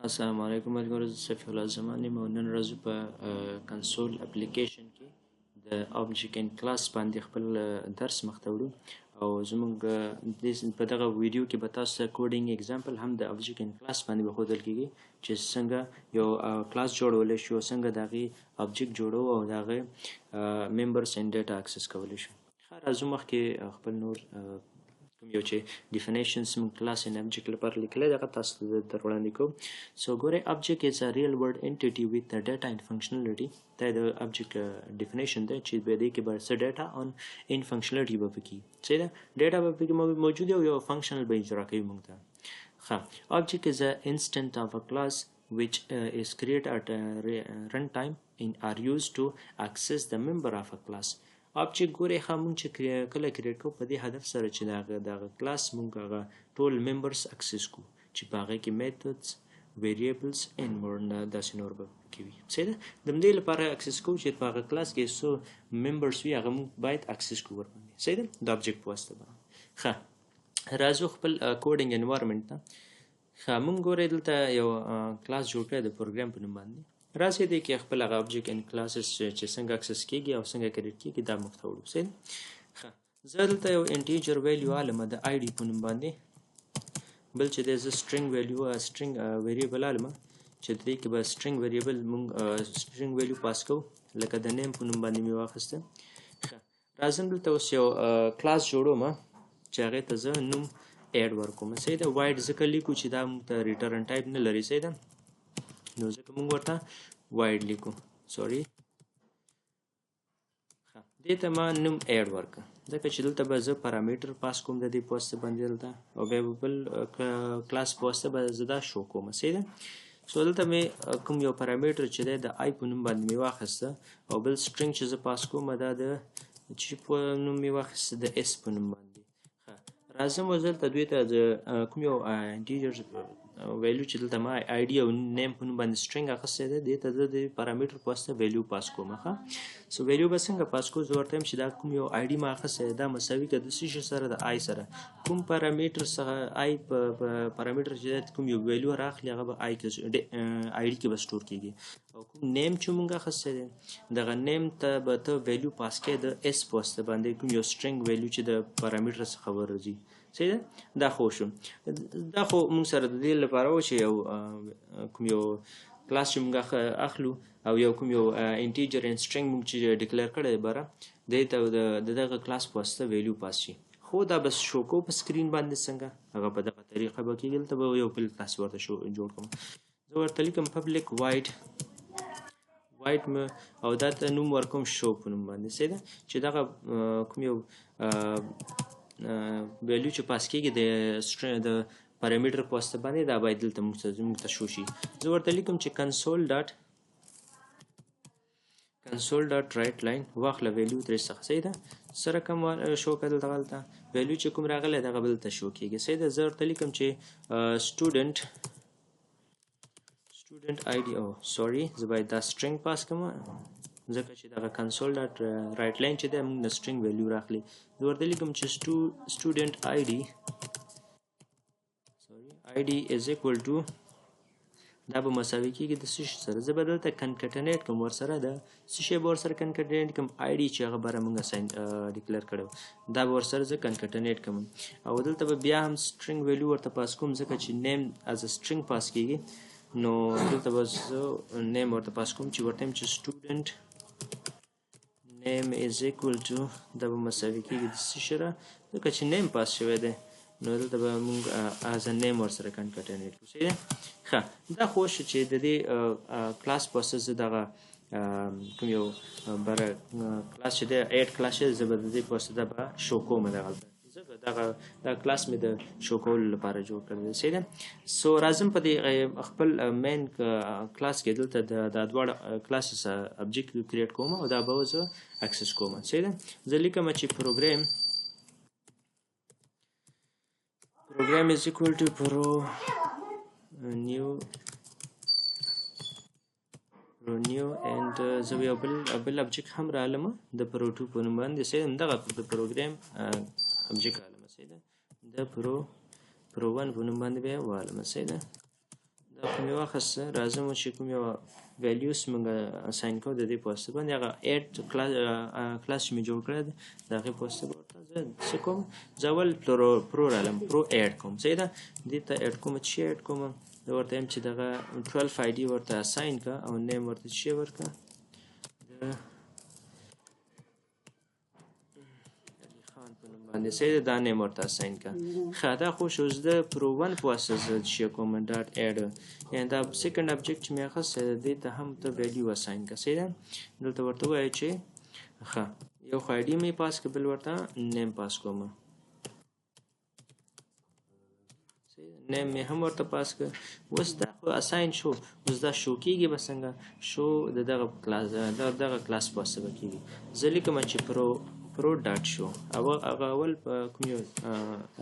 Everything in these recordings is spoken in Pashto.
السلام علیکم ملګرو، زه صفی الله زمان یم او نن ورځ په کنسول اپلیکیشن کې د آبجیکټ ان کلاس باندې خپل درس مخته وړو او زموږ په دغه ویډیو کې به تاسو ته کوډینګ اگزامپل هم د آبجیکټ ان کلاس باندې به ښودل کېږي چې څنګه یو کلاس جوړولی شو، څنګه د هغې آبجیکټ جوړو او د هغې ممبرس اینډ ډیټا اکسس کولی شو. ښه راځو مخکې خپل نور کوم یو چې ډیفینیشنز موږ کلاس ان آبجیکټ لپاره لیکلی دغه تاسو ته در وړاندې کوم. سو ګورئ، آبجیکټ از ا ریل ورډ انټیټي ویت د ډیټا اینډ فنکشنالټي. دا د آبجیکټ ډیفینیشن دی چې په دې کې به څه ډیټا ان ان فنکشنالټي به پکې صحیح ده، ډیټا به پکې موجود وي او یو فنکشنل به اجرا کوي موږ ته. ښه، آبجیکټ از ا انسټنټ اف ا کلاس which is created at runtime and are used to access the member of a class. آبجیکټ ګورئ ښه، موږ چې کله کریټ کوو په دې هدف سره چې دغه کلاس موږ هغه ټول ممبرس اکسس کړو چې په هغې کې میتھډز، ویریبلز اینډ مور داسې نور به پکې وي صحیح ده. د همدې لپاره اکسس کوو چې په هغه کلاس کې څو ممبرس وي هغه موږ باید اکسس کړو ورباندې صحیح ده، د آبجیکټ په واسطه باندې. ښه، راځو خپل کوډینګ انوایرمنټ ته. ښه، موږ ګورئ دلته یو کلاس جوړ کړی د پروګرام په نوم باندې. راځئ دې کې خپل هغه آبجیکټ ان کلاسز چې څنګه اکسس کېږي او څنګه کریټ کېږي دا مخته وړو صحیح. ښه، زه دلته یو انټیجر ویلیو عالمه د آی ډي په نوم باندې، بل چې دی زه سټرینګ ویریبل عالمه چې دې کې به سټرینګ ویریبل مونږ سټرینګ ویلیو پاس کوو لکه د نیم په نوم باندې مې واخیسته. ښه، راځم دلته اوس یو کلاس جوړوم چې هغې ته زه نوم ایډ ورکوم صحیح ده. وایډ ځکه لیکو چې دا موږ ته ریټرن ټایپ نه لري صحیح ده، نو ځکه موږ ورته وایډ لیکو سوري. ښه، دې ته ما نوم ایډ ورکړه ځکه چې دلته به زه پارامیټر پاس کوم د دې په واسطه باندې دلته، او بیا به بل کلاس په واسطه به زه دا شو کوم صحیح ده. سو دلته مې کوم یو پارامیټر چې دی د آی په نوم باندې مې واخیسته او بل سټرینګ چې زه پاس کوم دا د چې په نوم مې واخیسته د اس په نوم باندې. ښه، راځم اوس دلته دوی ته د کوم یو انټیجر ویلیو چې دلته ما آی ډي او نیم په نوم باندې سټرینګ اخیستی دی، دې ته زه د پارامیټر په واسطه ویلیو پاس کوم. ښه، سو ویلیو به څنګه پاس کوو، زه ورته وایم چې دا کوم یو آی ډي ما اخیستی دی دا مساوي که د څه شي سره، د آی سره. کوم پارامیټر څخه آی په پارامیټر چې کوم یو ویلیو راخلي هغه به آی ډي کې به سټور کېږي، او کوم نیم چې موږ اخیستی دی دغه نیم ته به ته ویلیو پاس کوې د اس په واسطه باندې، کوم یو سټرینګ ویلیو چې د پارامیټر څخه ورځي صحیح ده. دا خو شو، دا خو موږ سره د دې لپاره و چې یو کوم یو کلاس چې موږ اخلو او یو کوم یو انټیجر ان سټرینګ موږ چې ډیکلیئر کړی دی بره دې ته د دغه کلاس په واسطه ویلیو پاس شي. خو دا بس شو کو په سکرین باندې څنګه هغه په دغه طریقه به کېږي. دلته به یو بل کلاس ورته جوړ کړم، زه ورته لیکم پبلیک وایډ او دا ته نوم ورکوم شو په نوم باندې صحیح ده، چې دغه کوم یو ویلیو چې پاس کېږي د پارامیټر په واسطه باندې دا باید دلته موږ ته شو شي. زه ورته لیکم چې کنسول ډاټ رایټ لاین واخله ویلیو ترې څخه صحیح ده، سره کوم شو کړه دلته ویلیو چې کوم راغلی دغه به دلته شو کېږي صحیح ده. زه ورته لیکم چې سټوډنټ آی ډي، او سوري زه باید دا سټرینګ پاس کړم ځکه چې دغه کنسول ډاټ رایټ لاین چې دی موږ د سټرینګ ویلیو راخلي. زه ورته لیکم چې سټوډنټ آی ډي از اکول ټو دا به مساوي کېږي د څه شي سره، زه به دلته کنکټنیټ کوم ورسره د څه شی به ورسره کنکټنیټ کوم آی ډي چې هغه بره موږ ډیکلیئر کړی دا به ورسره زه کنکټنیټ کوم، او دلته به بیا هم سټرینګ ویلیو ورته پاس کوم ځکه چې نیم از سټرینګ پاس کېږي، نو دلته به زه نیم ورته پاس کوم چې ورته یم چې سټوډنټ نیم از اکول ټو دا به مساوي کېږي د څه شي سره، ځکه چې نیم پاس شوی دی نو دلته به موږ از نیم ورسره کنکټنیټ کړو صحیح ده. ښه، دا خو شو چې د دې کلاس په واسطه زه دغه کوم یو بره کلاس چې دی ایډ کلاس چې زه به د دې په واسطه دا به شو کوم دغلته، زه به دا کلاس مې د شو کولو لپاره جوړ کړی دی صحیح ده. سو راځم په دې خپل مین کلاس کې دلته دا دواړه کلاسز ابجیکټ کریټ کوم او دا به زه اکسس کوم صحیح ده. زه لیکم چې پروګرام is equal to new and زه یو بل ابجیکټ هم رالم د پرو2 په نوم باندې صحیح ده، دغه د پروګرام ابجیکټ رالم صحیح ده، د پرو1 په نوم باندې بیا والم صحیح ده. دا کوم یو واخیسته راځه مو چې کوم یو ویلیوز موږ اساین کوو د دې په واسطه باندې هغه ایډ کلاس چې مې جوړ کړی دی د هغې په واسطه به ورته زه څه کوم زه اول پرو رالم پرو ایډ کوم صحیح ده دې ته ایډ کوم چې ایډ کوم زه ورته یم چې دغه 12 آی ډي ورته اساین کړه او نیم ورته چې ورکړه باندې صحیح دا نیم ورته اساین کړه ښه دا خو شو زه د پرو 1 په واسطه زه چې کوم ډاټ ایډ یعنې دا سیکنډ ابجکټ چې مې اخیستی دی دې ته هم ته ویلیو اساین کړه صحیح ده دلته ورته ووایه چې ښه یو خو آی ډي مې پاس کړه بل ورته نیم پاس کوم نیم مې هم ورته پاس کړه اوس دا خو اساین شو اوس دا شو کېږي به څنګه شو د دغه کلاس په واسطه به کېږي زه لیکم چې پرو ډاټ شو هغه اول کوم یو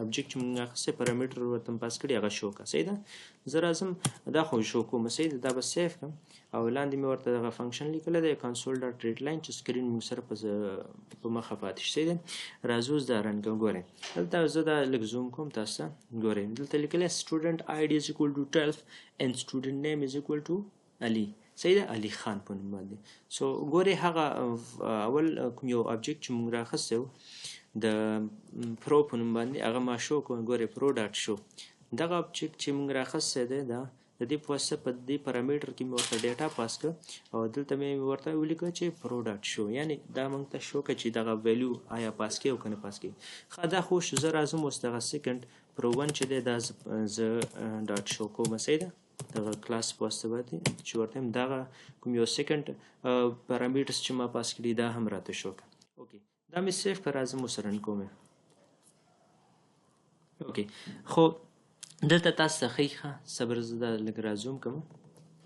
ابجکټ چې موږ اخیستی پرامیټر ورته پاس کړي هغه شو کړه صحیح ده زه راځم دا خو شو کوم صحیح ده دا به سیف کړم او لاندې مې ورته دغه فنکشن لیکلی دی کنسول ډاټ ریډ لاین چې سکرین موږ سره په مخه پاتې شي صحیح ده راځو اوس دا رن کوم ګورئ دلته زه دا لږ زوم کوم تاسو ته ګورئ دلته لیکلی سټوډنټ آی ډي از اکول ټو 12 and student name is equal to علي صحیح ده علي خان په نوم باندې سو ګورئ هغه اول کوم یو ابجکټ چې موږ راخیستی و د پرو په نوم باندې هغه ما شو کوم ګورئ پرو ډاټ شو دغه ابجکټ چې موږ راخیستی دی دا د دې په واسطه په دې پرامیټر کې مې ورته ډیټا پاس کړه او دلته مې ورته ولیکه چې پرو ډاټ شو یعنې دا موږ ته شو کړه چې دغه ویلیو آیا پاس کوي او که نه پاس کوي ښه دا خو زه راځم اوس دغه سیکنډ پرو 1 چې دی دا زه ډاټ شو کوم صحیح ده دغه کلاس په واسطه باندې چې ورته یم دغه کوم یو سیکنډ پرامیټرز چې ما پاس کړي دا هم راته شو کړه اوکې دا مې سیف کړه راځم اوس رن کوم اوکې خو دلته تاسو ته ښایي ښه صبر زه دا لږ رازوم کوم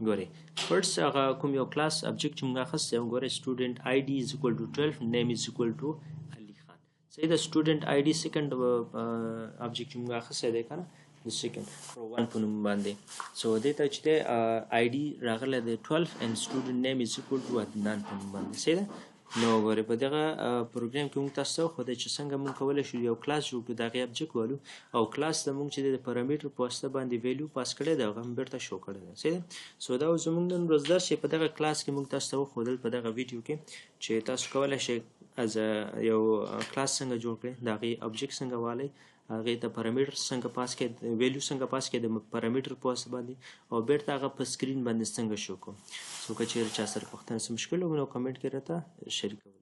ګورئ فرست هغه کوم یو کلاس ابجکټ چې موږ اخیستی و ګورئ سټوډنټ آی ډي از اکول ټو 12 نیم از اکول ټو علي خان صحیح ده سټوډنټ آی ډي سیکنډ ابجکټ چې موږ اخیستی دی که نه د سیکنډ پرو 1 په نوم باندې سو دې ته چې دی آی ډي راغلی دی 12 and student name is equal to عدنان په نوم باندې صحیح ده نو ګورئ په دغه پروګرام کې موږ تاسو ته وښودی چې څنګه موږ کولی شو یو کلاس جوړ کړو د هغې ابجکټ والو او کلاس ته موږ چې د پرامیټر په واسطه باندې ویلیو پاس کړی دی هغه هم بیرته شو کړی دی صحیح ده سو دا اوس زموږ نن ورځ درس چې په دغه کلاس کې موږ تاسو ته وښودل په دغه ویډیو کې چې تاسو کولی شئ از یو کلاس څنګه جوړ کړئ د هغې ابجکټ څنګه والی هغې ته پرامیټر څنګه پاس کړئ ویلیو څنګه پاس کړئ د پرامیټر په واسطه باندې او بیرته هغه په سکرین باندې څنګه شو کړو سو که چېرې چا سره پوښتنه څه مشکل و نو کمنټ کې راته شریکوئ